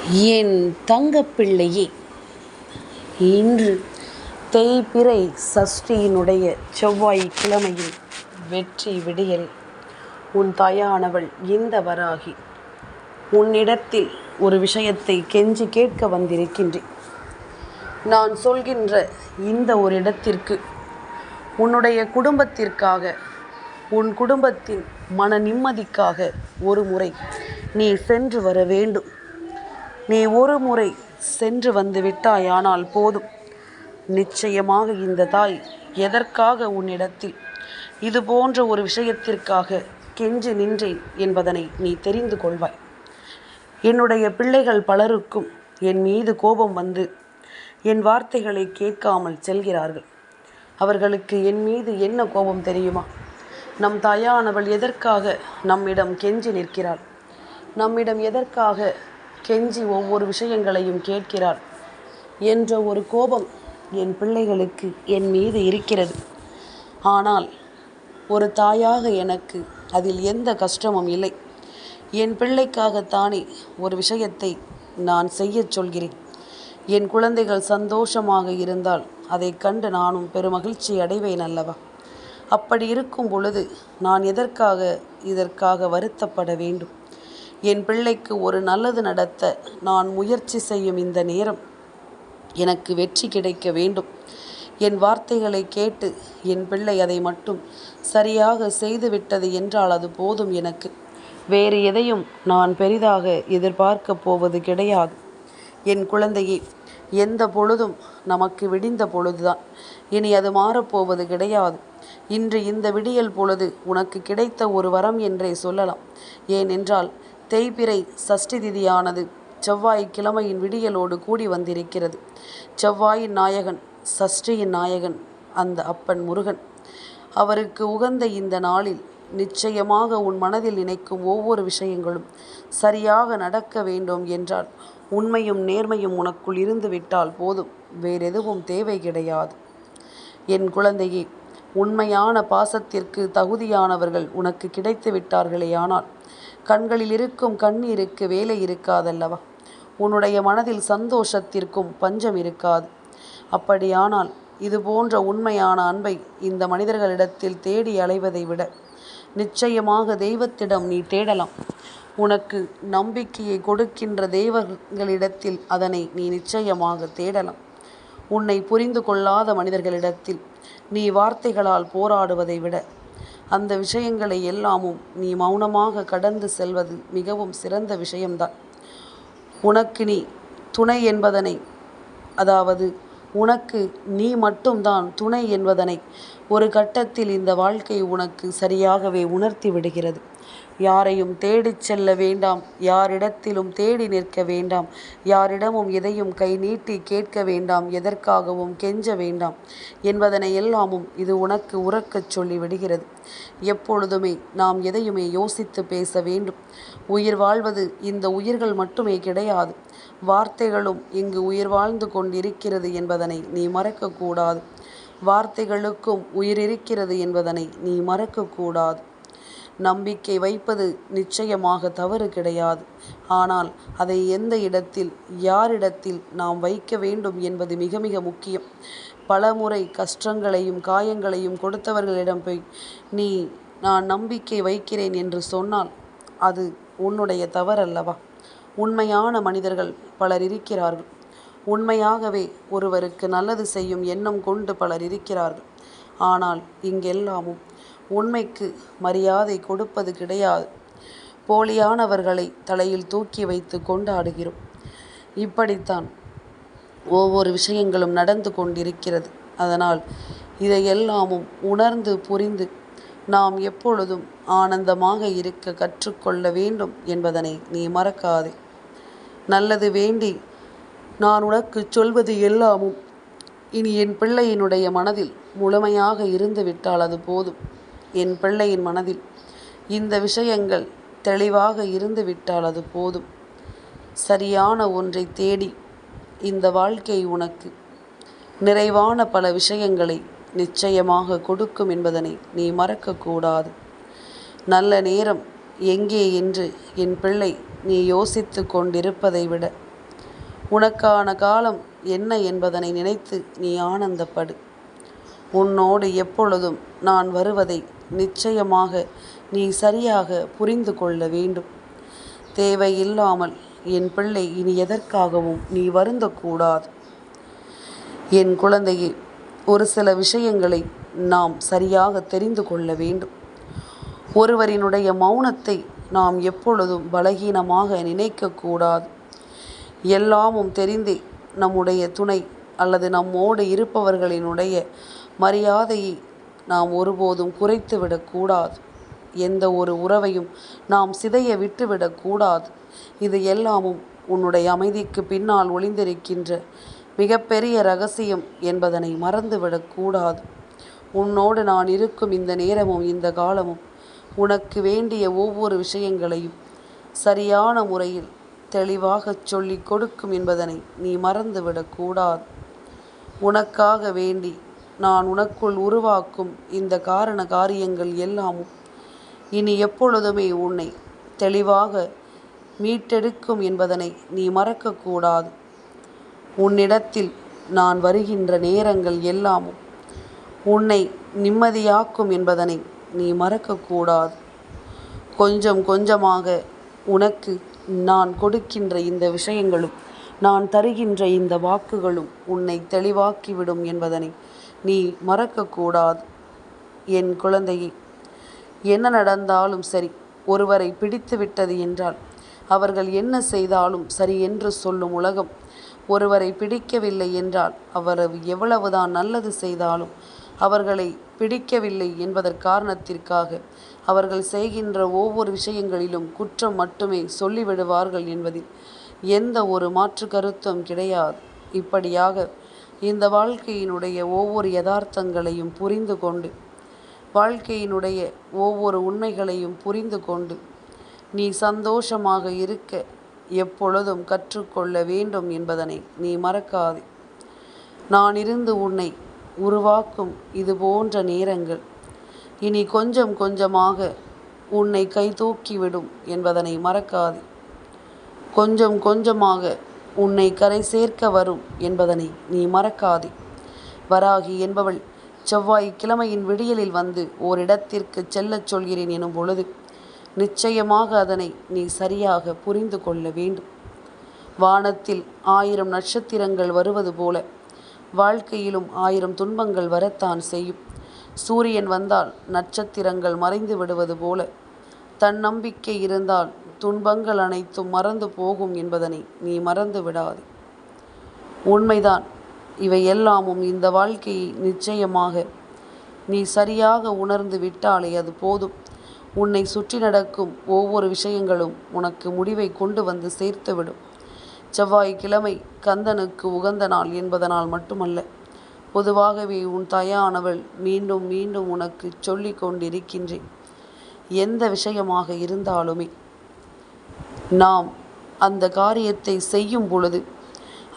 என் தங்கப்பிள்ளையே, இன்று தேய்பிறை சஷ்டியினுடைய செவ்வாய்க்கிழமையில் வெற்றி விடியல் உன் தாயானவள் இந்த வராகி உன்னிடத்தில் ஒரு விஷயத்தை கெஞ்சி கேட்க வந்திருக்கின்றேன். நான் சொல்கின்ற இந்த ஒரு இடத்திற்கு உன்னுடைய குடும்பத்திற்காக, உன் குடும்பத்தின் மன நிம்மதிக்காக ஒரு முறை நீ சென்று வர வேண்டும். நீ ஒரு முறை சென்று வந்து விட்டாயானால் போதும். நிச்சயமாக இந்த தாய் எதற்காக உன்னிடத்தில் இது போன்ற ஒரு விஷயத்திற்காக கெஞ்சி நின்றேன் என்பதனை நீ தெரிந்து கொள்வாய். என்னுடைய பிள்ளைகள் பலருக்கும் என் மீது கோபம் வந்து என் வார்த்தைகளை கேட்காமல் செல்கிறார்கள். அவர்களுக்கு என் மீது என்ன கோபம் தெரியுமா? நம் தாயானவள் எதற்காக நம்மிடம் கெஞ்சி நிற்கிறாள், நம்மிடம் எதற்காக கெஞ்சி ஒவ்வொரு விஷயங்களையும் கேட்கிறாள் என்ற ஒரு கோபம் என் பிள்ளைகளுக்கு என் மீது இருக்கிறது. ஆனால் ஒரு தாயாக எனக்கு அதில் எந்த கஷ்டமும் இல்லை. என் பிள்ளைக்காகத்தானே ஒரு விஷயத்தை நான் செய்ய சொல்கிறேன். என் குழந்தைகள் சந்தோஷமாக இருந்தால் அதை கண்டு நானும் பெருமகிழ்ச்சி அடைவேன் அல்லவா? அப்படி இருக்கும் பொழுது நான் இதற்காக வருத்தப்பட வேண்டும்? என் பிள்ளைக்கு ஒரு நல்லது நடத்த நான் முயற்சி செய்யும் இந்த நேரம் எனக்கு வெற்றி கிடைக்க வேண்டும். என் வார்த்தைகளை கேட்டு என் பிள்ளை அதை மட்டும் சரியாக செய்துவிட்டது என்றால் அது போதும் எனக்கு. வேறு எதையும் நான் பெரிதாக எதிர்பார்க்க போவது கிடையாது. என் குழந்தையே, எந்த பொழுதும் நமக்கு விடிந்த பொழுதுதான். இனி அது மாறப்போவது கிடையாது. இன்று இந்த விடியல் பொழுது உனக்கு கிடைத்த ஒரு வரம் என்றே சொல்லலாம். ஏனென்றால் தேய்பிறை சஷ்டி திதியானது செவ்வாய்க்கிழமையின் விடியலோடு கூடி வந்திருக்கிறது. செவ்வாயின் நாயகன், சஷ்டியின் நாயகன் அந்த அப்பன் முருகன். அவருக்கு உகந்த இந்த நாளில் நிச்சயமாக உன் மனதில் நினைக்கும் ஒவ்வொரு விஷயங்களும் சரியாக நடக்க வேண்டும் என்றால் உண்மையும் நேர்மையும் உனக்குள் இருந்து விட்டால் போதும். வேறெதுவும் தேவை கிடையாது. என் குழந்தையே, உண்மையான பாசத்திற்கு தகுதியானவர்கள் உனக்கு கிடைத்து விட்டார்களே, ஆனால் கண்களில் இருக்கும் கண்ணீருக்கு வேலை இருக்காதல்லவா? உன்னுடைய மனதில் சந்தோஷத்திற்கும் பஞ்சம் இருக்காது. அப்படியானால் இது போன்ற உண்மையான அன்பை இந்த மனிதர்களிடத்தில் தேடி அலைவதை விட நிச்சயமாக தெய்வத்திடம் நீ தேடலாம். உனக்கு நம்பிக்கையை கொடுக்கின்ற தெய்வங்களிடத்தில் அதனை நீ நிச்சயமாக தேடலாம். உன்னை புரிந்து கொள்ளாத மனிதர்களிடத்தில் நீ வார்த்தைகளால் போராடுவதை விட அந்த விஷயங்களை எல்லாமும் நீ மௌனமாக கடந்து செல்வது மிகவும் சிறந்த விஷயம்தான். உனக்கு நீ துணை என்பதனை, அதாவது உனக்கு நீ மட்டும்தான் துணை என்பதனை ஒரு கட்டத்தில் இந்த வாழ்க்கை உனக்கு சரியாகவே உணர்த்தி விடுகிறது. யாரையும் தேடிச் செல்ல வேண்டாம், யாரிடத்திலும் தேடி நிற்க வேண்டாம், யாரிடமும் எதையும் கை நீட்டி கேட்க வேண்டாம், எதற்காகவும் கெஞ்ச வேண்டாம் என்பதனை எல்லாமும் இது உனக்கு உறக்கச் சொல்லி விடுகிறது. எப்பொழுதுமே நாம் எதையுமே யோசித்து பேச வேண்டும். உயிர் வாழ்வது இந்த உயிர்கள் மட்டுமே கிடையாது, வார்த்தைகளும் இங்கு உயிர் வாழ்ந்து கொண்டிருக்கிறது என்பதனை நீ மறக்கக்கூடாது. வார்த்தைகளுக்கும் உயிர் இருக்கிறது என்பதனை நீ மறக்கக்கூடாது. நம்பிக்கை வைப்பது நிச்சயமாக தவறு கிடையாது. ஆனால் அதை எந்த இடத்தில், யாரிடத்தில் நாம் வைக்க வேண்டும் என்பது மிக மிக முக்கியம். பலமுறை கஷ்டங்களையும் காயங்களையும் கொடுத்தவர்களிடம் போய் நான் நம்பிக்கை வைக்கிறேன் என்று சொன்னால் அது உன்னுடைய தவறல்லவா? உண்மையான மனிதர்கள் பலர் இருக்கிறார்கள். உண்மையாகவே ஒருவருக்கு நல்லது செய்யும் எண்ணம் கொண்டு பலர் இருக்கிறார்கள். ஆனால் இங்கெல்லாமும் உண்மைக்கு மரியாதை கொடுப்பது கிடையாது. போலியானவர்களை தலையில் தூக்கி வைத்து கொண்டாடுகிறோம். இப்படித்தான் ஒவ்வொரு விஷயங்களும் நடந்து கொண்டிருக்கிறது. அதனால் இதையெல்லாமும் உணர்ந்து புரிந்து நாம் எப்பொழுதும் ஆனந்தமாக இருக்க கற்றுக்கொள்ள வேண்டும் என்பதனை நீ மறக்காதே. நல்லது வேண்டி நான் உனக்கு சொல்வது எல்லாமும் இனி என் பிள்ளையினுடைய மனதில் முழுமையாக இருந்து விட்டால் அது போதும். என் பிள்ளையின் மனதில் இந்த விஷயங்கள் தெளிவாக இருந்து விட்டால் அது போதும். சரியான ஒன்றை தேடி இந்த வாழ்க்கை உனக்கு நிறைவான பல விஷயங்களை நிச்சயமாக கொடுக்கும் என்பதனை நீ மறக்கக்கூடாது. நல்ல நேரம் எங்கே என்று என் பிள்ளை நீ யோசித்து கொண்டிருப்பதை விட உனக்கான காலம் என்ன என்பதனை நினைத்து நீ ஆனந்தப்படு. உன்னோடு எப்பொழுதும் நான் வருவதை நிச்சயமாக நீ சரியாக புரிந்து கொள்ள வேண்டும். தேவையில்லாமல் என் பிள்ளை இனி எதற்காகவும் நீ வருந்தக்கூடாது. என் குழந்தையே, ஒரு சில விஷயங்களை நாம் சரியாக தெரிந்து கொள்ள வேண்டும். ஒருவரினுடைய மௌனத்தை நாம் எப்பொழுதும் பலகீனமாக நினைக்கக்கூடாது. எல்லாமும் தெரிந்தே நம்முடைய துணை அல்லது நம்மோடு இருப்பவர்களினுடைய மரியாதையை நாம் ஒருபோதும் குறைத்து விடக்கூடாது. எந்த ஒரு உறவையும் நாம் சிதைய விட்டுவிடக்கூடாது. இது எல்லாமும் உன்னுடைய அமைதிக்கு பின்னால் ஒளிந்திருக்கின்ற மிகப்பெரிய ரகசியம் என்பதனை மறந்துவிடக்கூடாது. உன்னோடு நான் இருக்கும் இந்த நேரமும் இந்த காலமும் உனக்கு வேண்டிய ஒவ்வொரு விஷயங்களையும் சரியான முறையில் தெளிவாக சொல்லிக் கொடுக்கும் என்பதனை நீ மறந்துவிடக்கூடாது. உனக்காக வேண்டி நான் உனக்குள் உருவாக்கும் இந்த காரண காரியங்கள் எல்லாமும் இனி எப்பொழுதுமே உன்னை தெளிவாக மீட்டெடுக்கும் என்பதனை நீ மறக்கக்கூடாது. உன்னிடத்தில் நான் வருகின்ற நேரங்கள் எல்லாமும் உன்னை நிம்மதியாக்கும் என்பதனை நீ மறக்கக்கூடாது. கொஞ்சம் கொஞ்சமாக உனக்கு நான் கொடுக்கின்ற இந்த விஷயங்களும் நான் தருகின்ற இந்த வாக்குகளும் உன்னை தெளிவாக்கிவிடும் என்பதனை நீ மறக்கக்கூடாது. என் குழந்தையே, என்ன நடந்தாலும் சரி, ஒருவரை பிடித்து விட்டது என்றால் அவர்கள் என்ன செய்தாலும் சரி என்று சொல்லும் உலகம், ஒருவரை பிடிக்கவில்லை என்றால் அவர் எவ்வளவுதான் நல்லது செய்தாலும் அவர்களை பிடிக்கவில்லை என்பதற்காரணத்திற்காக அவர்கள் செய்கின்ற ஒவ்வொரு விஷயங்களிலும் குற்றம் மட்டுமே சொல்லிவிடுவார்கள் என்பதில் எந்த ஒரு மாற்று கருத்தும் கிடையாது. இப்படியாக இந்த வாழ்க்கையினுடைய ஒவ்வொரு யதார்த்தங்களையும் புரிந்து கொண்டு, வாழ்க்கையினுடைய ஒவ்வொரு உண்மைகளையும் புரிந்து கொண்டு நீ சந்தோஷமாக இருக்க எப்பொழுதும் கற்றுக்கொள்ள வேண்டும் என்பதனை நீ மறக்காதே. நான் இருந்து உன்னை உருவாக்கும் இது போன்ற நேரங்கள் இனி கொஞ்சம் கொஞ்சமாக உன்னை கைதூக்கிவிடும் என்பதனை மறக்காதே. கொஞ்சம் கொஞ்சமாக உன்னை கரை சேர்க்க வரும் என்பதனை நீ மறக்காதே. வராகி என்பவள் செவ்வாய்க்கிழமையின் விடியலில் வந்து ஓரிடத்திற்கு செல்லச் சொல்கிறேன் எனும் பொழுது நிச்சயமாக அதனை நீ சரியாக புரிந்து கொள்ள வேண்டும். வானத்தில் 1000 நட்சத்திரங்கள் வருவது போல வாழ்க்கையிலும் 1000 துன்பங்கள் வரத்தான் செய்யும். சூரியன் வந்தால் நட்சத்திரங்கள் மறைந்து விடுவது போல தன்னம்பிக்கை இருந்தால் துன்பங்கள் அனைத்தும் மறந்து போகும் என்பதனை நீ மறந்து விடாதே. உண்மைதான், இவை எல்லாமும் இந்த வாழ்க்கையை நிச்சயமாக நீ சரியாக உணர்ந்து விட்டாலே அது போதும். உன்னை சுற்றி நடக்கும் ஒவ்வொரு விஷயங்களும் உனக்கு முடிவை கொண்டு வந்து சேர்த்துவிடும். செவ்வாய்க்கிழமை கந்தனுக்கு உகந்த நாள் என்பதனால் மட்டுமல்ல, பொதுவாகவே உன் தாயானவள் மீண்டும் மீண்டும் உனக்கு சொல்லி கொண்டிருக்கின்றேன். எந்த விஷயமாக இருந்தாலுமே நாம் அந்த காரியத்தை செய்யும் பொழுது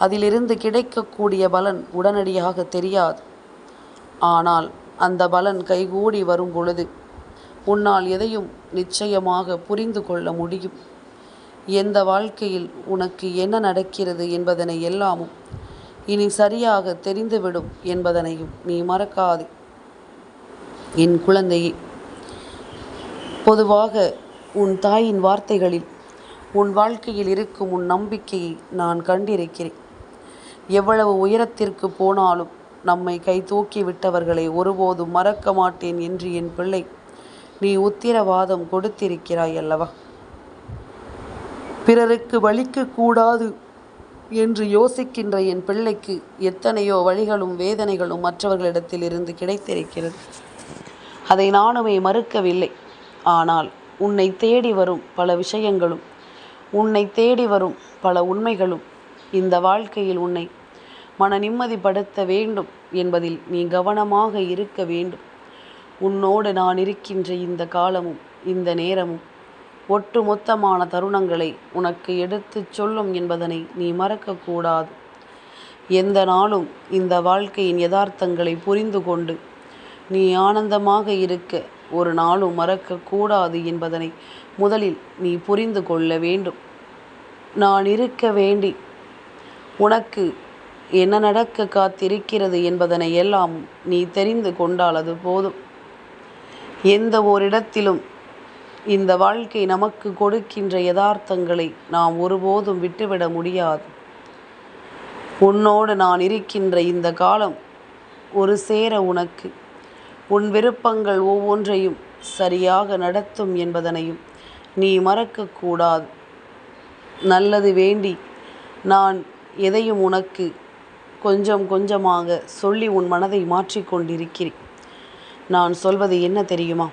அதிலிருந்து கிடைக்கக்கூடிய பலன் உடனடியாக தெரியாது. ஆனால் அந்த பலன் கைகூடி வரும் பொழுது உன்னால் எதையும் நிச்சயமாக புரிந்து கொள்ள முடியும். எந்த வாழ்க்கையில் உனக்கு என்ன நடக்கிறது என்பதனை எல்லாமும் இனி சரியாக தெரிந்துவிடும் என்பதனையும் நீ மறக்காதே. என் குழந்தையே, பொதுவாக உன் தாயின் வார்த்தைகளில் உன் வாழ்க்கையில் இருக்கும் உன் நம்பிக்கையை நான் கண்டிருக்கிறேன். எவ்வளவு உயரத்திற்கு போனாலும் நம்மை கை தூக்கி விட்டவர்களை ஒருபோதும் மறக்க மாட்டேன் என்று என் பிள்ளை நீ உத்திரவாதம் கொடுத்திருக்கிறாய் அல்லவா? பிறருக்கு வலிக்கக்கூடாது என்று யோசிக்கின்ற என் பிள்ளைக்கு எத்தனையோ வழிகளும் வேதனைகளும் மற்றவர்களிடத்தில் இருந்து கிடைத்திருக்கிறது. அதை நானுமே மறுக்கவில்லை. ஆனால் உன்னை தேடி வரும் பல விஷயங்களும், உன்னை தேடி வரும் பல உண்மைகளும் இந்த வாழ்க்கையில் உன்னை மன நிம்மதிப்படுத்த வேண்டும் என்பதில் நீ கவனமாக இருக்க வேண்டும். உன்னோடு நான் இருக்கின்ற இந்த காலமும் இந்த நேரமும் ஒட்டுமொத்தமான தருணங்களை உனக்கு எடுத்துச் சொல்லும் என்பதனை நீ மறக்கக்கூடாது. எந்த நாளும் இந்த வாழ்க்கையின் யதார்த்தங்களை புரிந்து கொண்டு நீ ஆனந்தமாக இருக்க ஒரு நாளும் மறக்கக்கூடாது என்பதனை முதலில் நீ புரிந்து கொள்ள வேண்டும். நான் இருக்க வேண்டி உனக்கு என்ன நடக்க காத்திருக்கிறது என்பதனை எல்லாம் நீ தெரிந்து கொண்டால் அது போதும். எந்த ஓரிடத்திலும் இந்த வாழ்க்கை நமக்கு கொடுக்கின்ற யதார்த்தங்களை நாம் ஒருபோதும் விட்டுவிட முடியாது. உன்னோடு நான் இருக்கின்ற இந்த காலம் ஒரு சேர உனக்கு உன் விருப்பங்கள் ஒவ்வொன்றையும் சரியாக நடத்தும் என்பதனையும் நீ மறக்கக்கூடாது. நல்லது வேண்டி நான் எதையும் உனக்கு கொஞ்சம் கொஞ்சமாக சொல்லி உன் மனதை மாற்றிக்கொண்டிருக்கிறேன். நான் சொல்வது என்ன தெரியுமா?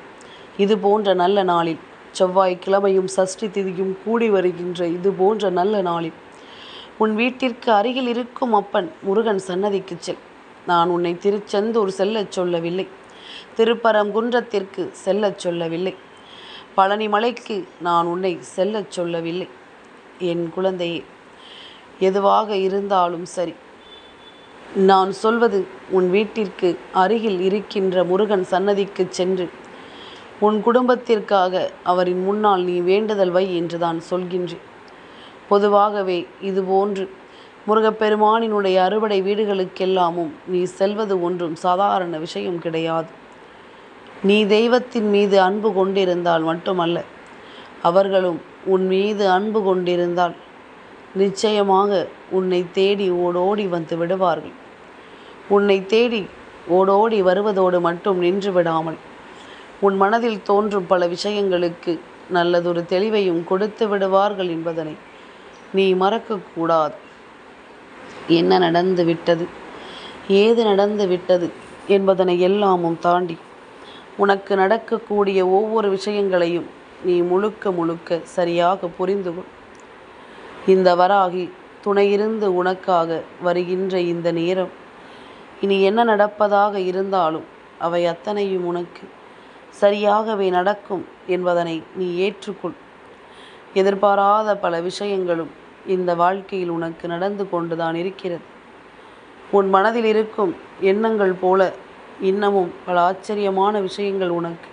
இது போன்ற நல்ல நாளில், செவ்வாய்க்கிழமையும் சஷ்டி திதியும் கூடி வருகின்ற இது போன்ற நல்ல நாளில் உன் வீட்டிற்கு அருகில் இருக்கும் அப்பன் முருகன் சன்னதிக்கு செல். நான் உன்னை திருச்செந்தூர் செல்லச் சொல்லவில்லை, திருப்பரங்குன்றத்திற்கு செல்லச் சொல்லவில்லை, பழனி மலைக்கு நான் உன்னை செல்லச் சொல்லவில்லை. என் குழந்தையே, எதுவாக இருந்தாலும் சரி, நான் சொல்வது உன் வீட்டிற்கு அருகில் இருக்கின்ற முருகன் சன்னதிக்கு சென்று உன் குடும்பத்திற்காக அவரின் முன்னால் நீ வேண்டுதல் வை என்று தான் சொல்கின்றேன். பொதுவாகவே இதுபோன்று முருகப்பெருமானினுடைய அறுபடை வீடுகளுக்கெல்லாமும் நீ செல்வது ஒன்றும் சாதாரண விஷயம் கிடையாது. நீ தெய்வத்தின் மீது அன்பு கொண்டிருந்தால் மட்டுமல்ல, அவர்களும் உன் மீது அன்பு கொண்டிருந்தால் நிச்சயமாக உன்னை தேடி ஓடோடி வந்து விடுவார்கள். உன்னை தேடி ஓடோடி வருவதோடு மட்டும் நின்று விடாமல் உன் மனதில் தோன்றும் பல விஷயங்களுக்கு நல்லதொரு தெளிவையும் கொடுத்து விடுவார்கள் என்பதனை நீ மறக்கக்கூடாது. என்ன நடந்து விட்டது, ஏது நடந்து விட்டது என்பதனை எல்லாமும் தாண்டி உனக்கு நடக்கக்கூடிய ஒவ்வொரு விஷயங்களையும் நீ முழுக்க முழுக்க சரியாக புரிந்து கொள். இந்த வராகி துணையிருந்து உனக்காக வருகின்ற இந்த நேரம், இனி என்ன நடப்பதாக இருந்தாலும் அவை அத்தனையும் உனக்கு சரியாகவே நடக்கும் என்பதனை நீ ஏற்றுக்கொள். எதிர்பாராத பல விஷயங்களும் இந்த வாழ்க்கையில் உனக்கு நடந்து கொண்டுதான் இருக்கிறது. உன் மனதில் இருக்கும் எண்ணங்கள் போல இன்னமும் பல ஆச்சரியமான விஷயங்கள் உனக்கு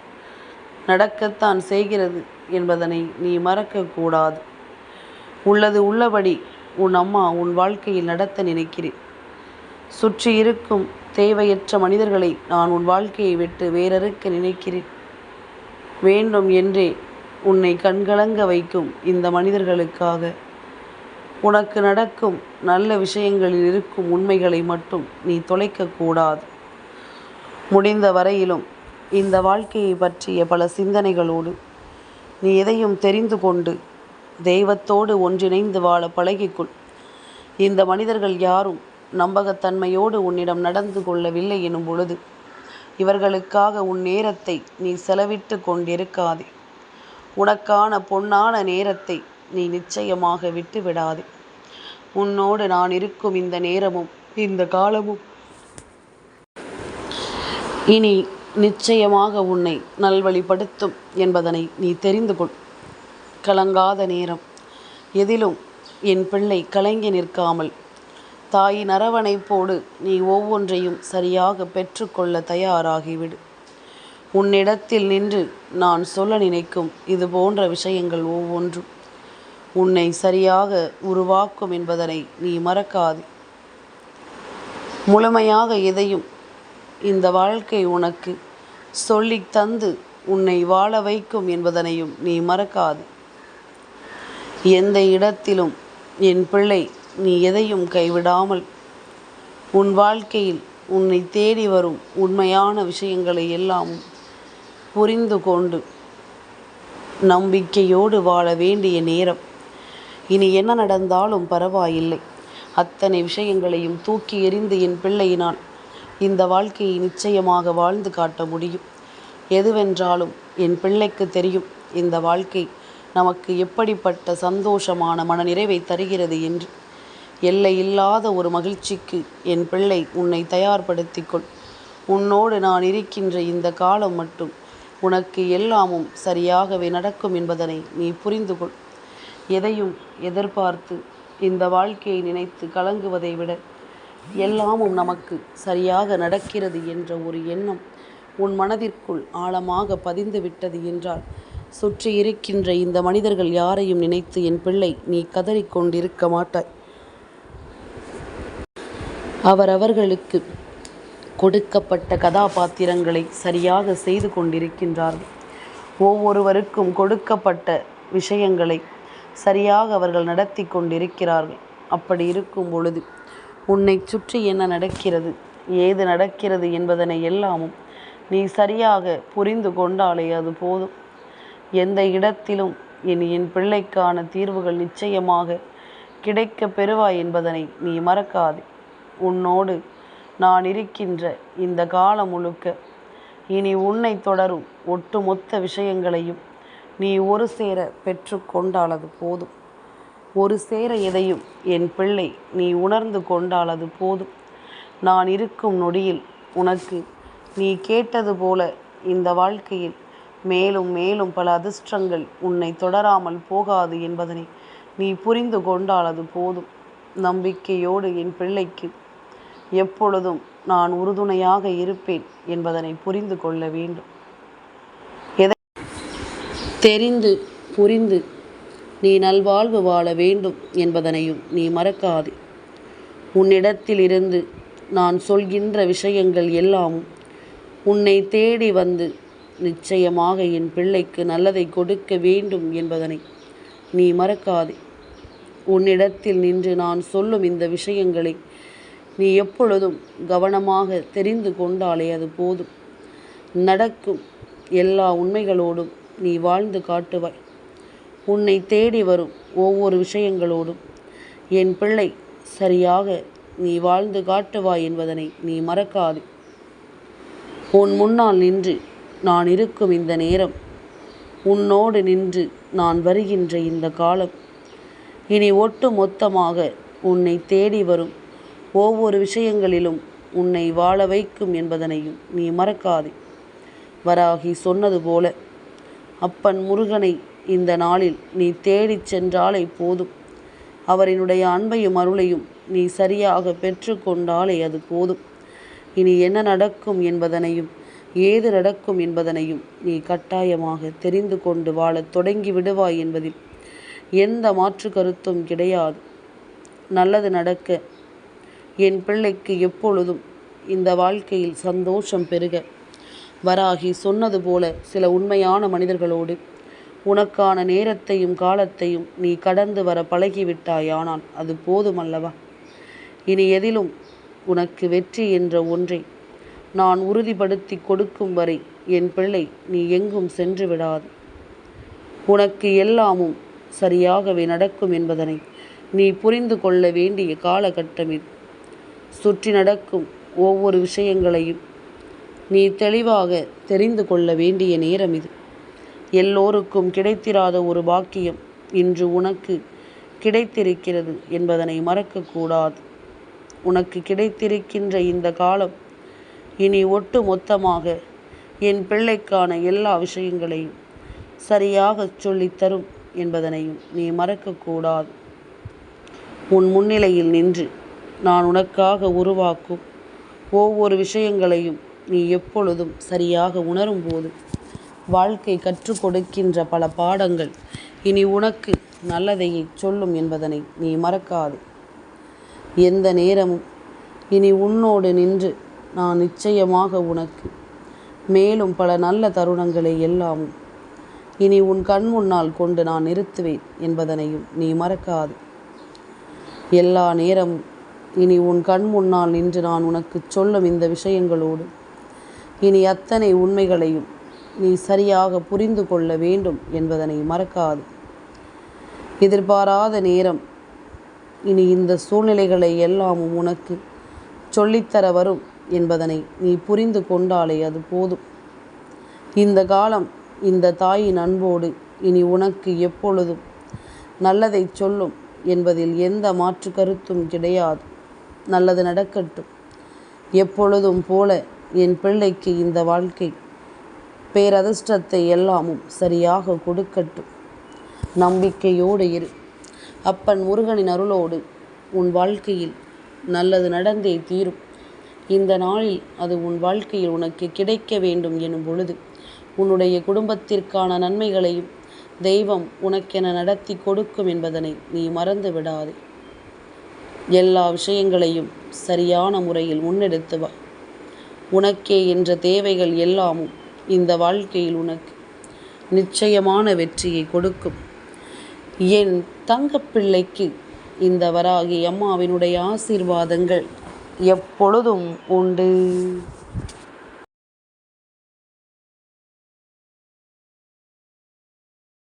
நடக்கத்தான் செய்கிறது என்பதனை நீ மறக்கக்கூடாது. உள்ளது உள்ளபடி உன் அம்மா உன் வாழ்க்கையில் நடத்த நினைக்கிறேன். சுற்றி இருக்கும் தேவையற்ற மனிதர்களை நான் உன் வாழ்க்கையை விட்டு வேறறுக்க நினைக்கிறேன். வேண்டும் என்றே உன்னை கண்கலங்க வைக்கும் இந்த மனிதர்களுக்காக உனக்கு நடக்கும் நல்ல விஷயங்களில் இருக்கும் உண்மைகளை மட்டும் நீ தொலைக்கக்கூடாது. முடிந்த வரையிலும் இந்த வாழ்க்கையை பற்றிய பல சிந்தனைகளோடு நீ எதையும் தெரிந்து கொண்டு தெய்வத்தோடு ஒன்றிணைந்து வாழ பழகிக்கொள். இந்த மனிதர்கள் யாரும் நம்பகத்தன்மையோடு உன்னிடம் நடந்து கொள்ளவில்லை எனும் பொழுது இவர்களுக்காக உன் நேரத்தை நீ செலவிட்டு கொண்டிருக்காதே. உனக்கான பொன்னான நேரத்தை நீ நிச்சயமாக விட்டு விடாதே. உன்னோடு நான் இருக்கும் இந்த நேரமும் இந்த காலமும் இனி நிச்சயமாக உன்னை நல்வழிப்படுத்தும் என்பதனை நீ தெரிந்து கொள். கலங்காத நேரம், எதிலும் என் பிள்ளை கலங்கி நிற்காமல் தாயின் அரவணைப்போடு நீ ஒவ்வொன்றையும் சரியாக பெற்றுக்கொள்ள தயாராகிவிடு. உன்னிடத்தில் நின்று நான் சொல்ல நினைக்கும் இது போன்ற விஷயங்கள் ஒவ்வொன்றும் உன்னை சரியாக உருவாக்கும் என்பதனை நீ மறக்காதே. முழுமையாக எதையும் இந்த வாழ்க்கை உனக்கு சொல்லி தந்து உன்னை வாழ வைக்கும் என்பதனையும் நீ மறக்காது. எந்த இடத்திலும் என் பிள்ளை நீ எதையும் கைவிடாமல் உன் வாழ்க்கையில் உன்னை தேடி வரும் உண்மையான விஷயங்களை எல்லாமும் புரிந்து கொண்டு நம்பிக்கையோடு வாழ வேண்டிய நேரம். இனி என்ன நடந்தாலும் பரவாயில்லை, அத்தனை விஷயங்களையும் தூக்கி எறிந்து என் பிள்ளையினால் இந்த வாழ்க்கையை நிச்சயமாக வாழ்ந்து காட்ட முடியும். எதுவென்றாலும் என் பிள்ளைக்கு தெரியும் இந்த வாழ்க்கை நமக்கு எப்படிப்பட்ட சந்தோஷமான மனநிறைவை தருகிறது என்று. எல்லை இல்லாத ஒரு மகிழ்ச்சிக்கு என் பிள்ளை உன்னை தயார்படுத்திக்கொள். உன்னோடு நான் இருக்கின்ற இந்த காலம் மட்டும் உனக்கு எல்லாமும் சரியாகவே நடக்கும் என்பதனை நீ புரிந்து கொள். எதையும் எதிர்பார்த்து இந்த வாழ்க்கையை நினைத்து கலங்குவதை விட எல்லாமும் நமக்கு சரியாக நடக்கிறது என்ற ஒரு எண்ணம் உன் மனதிற்குள் ஆழமாக பதிந்து விட்டது என்றால் சுற்றி இருக்கின்ற இந்த மனிதர்கள் யாரையும் நினைத்து என் பிள்ளை நீ கதறிக்கொண்டிருக்க மாட்டாய். அவரவர்களுக்கு கொடுக்கப்பட்ட கதாபாத்திரங்களை சரியாக செய்து கொண்டிருக்கின்றார்கள். ஒவ்வொருவருக்கும் கொடுக்கப்பட்ட விஷயங்களை சரியாக அவர்கள் நடத்தி கொண்டிருக்கிறார்கள். அப்படி இருக்கும் பொழுது உன்னை சுற்றி என்ன நடக்கிறது, ஏது நடக்கிறது என்பதனை எல்லாமும் நீ சரியாக புரிந்து கொண்டாலே அது போதும். எந்த இடத்திலும் என் பிள்ளைக்கான தீர்வுகள் நிச்சயமாக கிடைக்க பெறுவாய் என்பதனை நீ மறக்காதே. உன்னோடு நான் இருக்கின்ற இந்த காலம் முழுக்க இனி உன்னை தொடரும் ஒட்டுமொத்த விஷயங்களையும் நீ ஒரு சேர பெற்று கொண்டாலது போதும். ஒரு சேர எதையும் என் பிள்ளை நீ உணர்ந்து கொண்டாலது போதும். நான் இருக்கும் நொடியில் உனக்கு நீ கேட்டது போல இந்த வாழ்க்கையில் மேலும் மேலும் பல அதிர்ஷ்டங்கள் உன்னை தொடராமல் போகாது என்பதனை நீ புரிந்து கொண்டாலது போதும். நம்பிக்கையோடு என் பிள்ளைக்கு எப்பொழுதும் நான் உறுதுணையாக இருப்பேன் என்பதனை புரிந்து கொள்ள வேண்டும். எதை தெரிந்து புரிந்து நீ நல்வாழ்வு வாழ வேண்டும் என்பதனையும் நீ மறக்காதே. உன்னிடத்தில் இருந்து நான் சொல்கின்ற விஷயங்கள் எல்லாமும் உன்னை தேடி வந்து நிச்சயமாக என் பிள்ளைக்கு நல்லதை கொடுக்க வேண்டும் என்பதனை நீ மறக்காதே. உன்னிடத்தில் நின்று நான் சொல்லும் இந்த விஷயங்களை நீ எப்பொழுதும் கவனமாக தெரிந்து கொண்டாலே அது போதும். நடக்கும் எல்லா உண்மைகளோடும் நீ வாழ்ந்து காட்டுவாய். உன்னை தேடி வரும் ஒவ்வொரு விஷயங்களோடும் என் பிள்ளை சரியாக நீ வாழ்ந்து காட்டுவாய் என்பதனை நீ மறக்காதே. உன் முன்னால் நின்று நான் இருக்கும் இந்த நேரம், உன்னோடு நின்று நான் வருகின்ற இந்த காலம் இனி ஒட்டு மொத்தமாக உன்னை தேடி வரும் ஒவ்வொரு விஷயங்களிலும் உன்னை வாழ வைக்கும் என்பதனையும் நீ மறக்காதே. வராகி சொன்னது போல அப்பன் முருகனை இந்த நாளில் நீ தேடிச் சென்றாலே போதும். அவரினுடைய அன்பையும் அருளையும் நீ சரியாக பெற்று கொண்டாலே அது போதும். இனி என்ன நடக்கும் என்பதனையும் ஏது நடக்கும் என்பதனையும் நீ கட்டாயமாக தெரிந்து கொண்டு வாழத் தொடங்கி விடுவாய் என்பதில் எந்த மாற்று கருத்தும் கிடையாது. நல்லது நடக்க என் பிள்ளைக்கு எப்பொழுதும் இந்த வாழ்க்கையில் சந்தோஷம் பெருக வராகி சொன்னது போல சில உண்மையான மனிதர்களோடு உனக்கான நேரத்தையும் காலத்தையும் நீ கடந்து வர பழகிவிட்டாயானால் அது போதுமல்லவா? இனி எதிலும் உனக்கு வெற்றி என்ற ஒன்றை நான் உறுதிப்படுத்தி கொடுக்கும் வரை என் பிள்ளை நீ எங்கும் சென்று விடாது. உனக்கு எல்லாமும் சரியாகவே நடக்கும் என்பதனை நீ புரிந்து கொள்ள வேண்டிய காலகட்டம் இது. சுற்றி நடக்கும் ஒவ்வொரு விஷயங்களையும் நீ தெளிவாக தெரிந்து கொள்ள வேண்டிய நேரம் இது. எல்லோருக்கும் கிடைத்திராத ஒரு பாக்கியம் இன்று உனக்கு கிடைத்திருக்கிறது என்பதனை மறக்கக்கூடாது. உனக்கு கிடைத்திருக்கின்ற இந்த காலம் இனி ஒட்டு மொத்தமாக என் பிள்ளைக்கான எல்லா விஷயங்களையும் சரியாக சொல்லித்தரும் என்பதனையும் நீ மறக்கக்கூடாது. உன் முன்னிலையில் நின்று நான் உனக்காக உருவாக்கும் ஒவ்வொரு விஷயங்களையும் நீ எப்பொழுதும் சரியாக உணரும் போது வாழ்க்கை கற்றுக் கொடுக்கின்ற பல பாடங்கள் இனி உனக்கு நல்லதையை சொல்லும் என்பதனை நீ மறக்காது. எந்த நேரமும் இனி உன்னோடு நின்று நான் நிச்சயமாக உனக்கு மேலும் பல நல்ல தருணங்களை எல்லாமும் இனி உன் கண் முன்னால் கொண்டு நான் நிறுத்துவேன் என்பதனையும் நீ மறக்காது. எல்லா நேரமும் இனி உன் கண் முன்னால் நின்று நான் உனக்கு சொல்லும் இந்த விஷயங்களோடு இனி அத்தனை உண்மைகளையும் நீ சரியாக புரிந்து கொள்ள வேண்டும் என்பதனை மறக்காது. எதிர்பாராத நேரம் இனி இந்த சூழ்நிலைகளை எல்லாமும் உனக்கு சொல்லித்தர வரும் என்பதனை நீ புரிந்து கொண்டாலே அது போதும். இந்த காலம் இந்த தாயின் அன்போடு இனி உனக்கு எப்பொழுதும் நல்லதை சொல்லும் என்பதில் எந்த மாற்று கருத்தும் கிடையாது. நல்லது நடக்கட்டும். எப்பொழுதும் போல என் பிள்ளைக்கு இந்த வாழ்க்கை பேரதிர்ஷ்டத்தை எல்லாமும் சரியாக கொடுக்கட்டும். நம்பிக்கையோடு இரு. அப்பன் முருகனின் அருளோடு உன் வாழ்க்கையில் நல்லது நடந்தே தீரும். இந்த நாளில் அது உன் வாழ்க்கையில் உனக்கு கிடைக்க வேண்டும் எனும் பொழுது உன்னுடைய குடும்பத்திற்கான நன்மைகளையும் தெய்வம் உனக்கென நடத்தி கொடுக்கும் என்பதனை நீ மறந்து விடாதே. எல்லா விஷயங்களையும் சரியான முறையில் முன்னெடுத்து வா. உனக்கே என்ற தேவைகள் எல்லாமும் இந்த வாழ்க்கையில் உனக்கு நிச்சயமான வெற்றியை கொடுக்கும். என் தங்கப்பிள்ளைக்கு இந்த வராகி அம்மாவினுடைய ஆசீர்வாதங்கள் எப்பொழுதும் உண்டு.